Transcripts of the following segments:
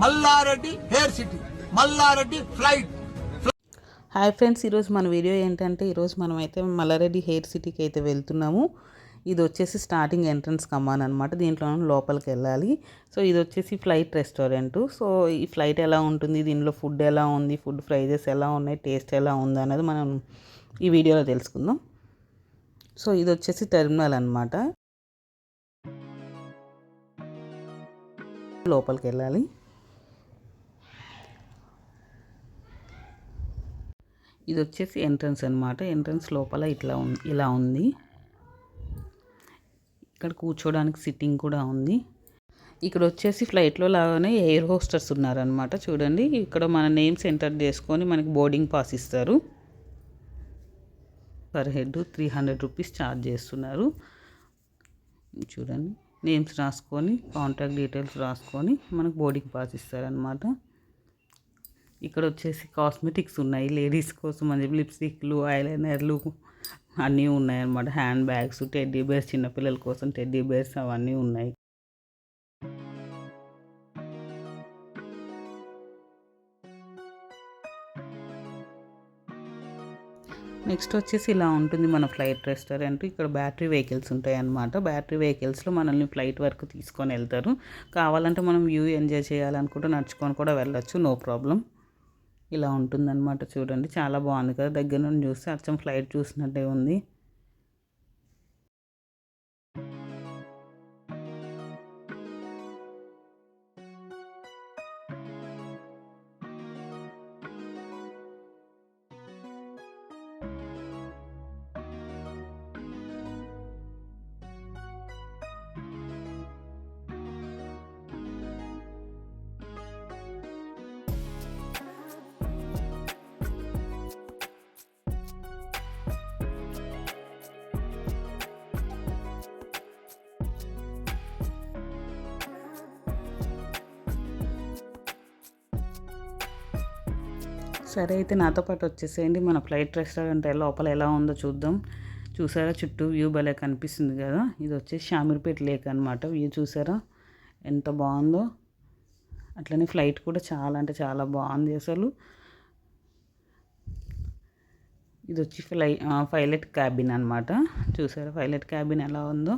Mallareddy hair city, Malla Reddy flight. Hi friends, ఈరోజు మన video ఏంటంటే ఈరోజు మనమైతే మల్లారెడ్డి హెయిర్ సిటీకి అయితే వెళ్తున్నాము. ఇది వచ్చేసి స్టార్టింగ్ ఎంట్రన్స్ కమాన్ అనమాట. దీంట్లో లోపలికి వెళ్ళాలి. సో ఇది వచ్చేసి ఫ్లైట్ రెస్టారెంట్. సో ఈ ఫ్లైట్ ఎలా ఉంటుంది, దీనిలో ఫుడ్ ఎలా ఉంది, ఫుడ్ ప్రైజెస్ ఎలా ఉన్నాయి, టేస్ట్ ఎలా ఉంది అనేది మనం ఈ వీడియోలో తెలుసుకుందాం. సో ఇది వచ్చేసి టెర్మినల్ అనమాట. లోపలికి వెళ్ళాలి. ఇది వచ్చేసి ఎంట్రన్స్ అనమాట. ఎంట్రన్స్ లోపల ఇలా ఉంది. ఇక్కడ కూర్చోడానికి సిట్టింగ్ కూడా ఉంది. ఇక్కడ వచ్చేసి ఫ్లైట్లో లాగానే ఎయిర్ హోస్టర్స్ ఉన్నారనమాట. చూడండి, ఇక్కడ మన నేమ్స్ ఎంటర్ చేసుకొని మనకి బోర్డింగ్ పాస్ ఇస్తారు. పర్ హెడ్ 300 రూపీస్ ఛార్జ్ చేస్తున్నారు. చూడండి, నేమ్స్ రాసుకొని కాంటాక్ట్ డీటెయిల్స్ రాసుకొని మనకు బోర్డింగ్ పాస్ ఇస్తారనమాట. ఇక్కడ వచ్చేసి కాస్మెటిక్స్ ఉన్నాయి లేడీస్ కోసం అని చెప్పి, లిప్స్టిక్లు, ఐలైనర్లు అన్నీ ఉన్నాయి అన్నమాట. హ్యాండ్ బ్యాగ్స్, టెడ్డీ బేర్స్, చిన్నపిల్లల కోసం టెడ్డీ బేర్స్ అవన్నీ ఉన్నాయి. నెక్స్ట్ వచ్చేసి ఇలా ఉంటుంది మన ఫ్లైట్ రెస్టారెంట్. ఇక్కడ బ్యాటరీ వెహికల్స్ ఉంటాయి అన్నమాట. బ్యాటరీ వెహికల్స్లో మనల్ని ఫ్లైట్ వరకు తీసుకొని వెళ్తారు. కావాలంటే మనం వ్యూ ఎంజాయ్ చేయాలనుకుంటే నడుచుకొని కూడా వెళ్ళొచ్చు, నో ప్రాబ్లం. ఇలా ఉంటుందన్నమాట. చూడండి, చాలా బాగుంది కదా. దగ్గర నుండి చూస్తే అచ్చం ఫ్లైట్ చూసినట్టే ఉంది. సరే, అయితే నాతో పాటు వచ్చేసేయండి. మన ఫ్లైట్ రెస్టారెంట్ లోపల ఎలా ఉందో చూద్దాం. చూసారా, చుట్టూ వ్యూ భలే కనిపిస్తుంది కదా. ఇది వచ్చేసి షామీర్పేట లేక్ అనమాట. వ్యూ చూసారా ఎంత బాగుందో. అట్లనే ఫ్లైట్ కూడా చాలా అంటే చాలా బాగుంది అసలు. ఇది వచ్చి పైలట్ క్యాబిన్ అనమాట. చూసారా పైలట్ క్యాబిన్ ఎలా ఉందో,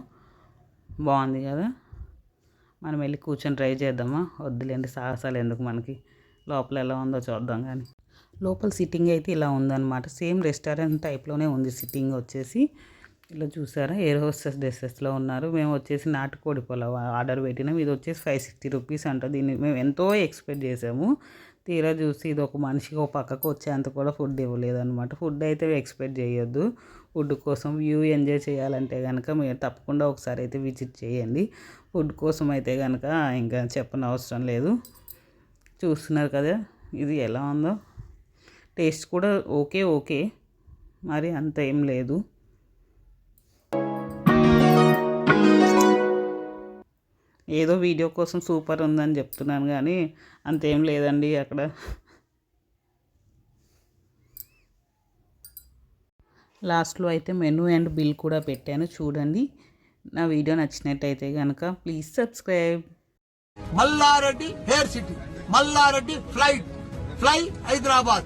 బాగుంది కదా. మనం వెళ్ళి కూర్చొని ట్రై చేద్దామా? వద్దులేండి, సాహసాలు ఎందుకు మనకి. లోపల ఎలా ఉందో చూద్దాం. కానీ లోపల సిట్టింగ్ అయితే ఇలా ఉందన్నమాట. సేమ్ రెస్టారెంట్ టైప్లోనే ఉంది సిట్టింగ్ వచ్చేసి. ఇలా చూసారా, ఎయిర్ హోస్టెస్ డ్రెస్సెస్లో ఉన్నారు. మేము వచ్చేసి నాటుకోడి పులావ్ ఆర్డర్ పెట్టినాం. ఇది వచ్చేసి 560 రూపీస్ అంట. దీన్ని మేము ఎంతో ఎక్స్పెక్ట్ చేసాము. తీరా చూసి ఇది ఒక మనిషికి ఒక పక్కకు వచ్చేంత కూడా ఫుడ్ ఇవ్వలేదన్నమాట. ఫుడ్ అయితే ఎక్స్పెక్ట్ చేయొద్దు. ఫుడ్ కోసం వ్యూ ఎంజాయ్ చేయాలంటే కనుక మీరు తప్పకుండా ఒకసారి అయితే విజిట్ చేయండి. ఫుడ్ కోసం అయితే కనుక ఇంకా చెప్పనవసరం లేదు. చూస్తున్నారు కదా ఇది ఎలా ఉందో. టేస్ట్ కూడా ఓకే, మరి అంత ఏం లేదు. ఏదో వీడియో కోసం సూపర్ ఉందని చెప్తున్నాను కానీ అంతేం లేదండి అక్కడ. లాస్ట్లో అయితే మెనూ అండ్ బిల్ కూడా పెట్టాను, చూడండి. నా వీడియో నచ్చినట్టయితే కనుక please subscribe. Malla Reddy hair city, Malla Reddy flight, fly Hyderabad.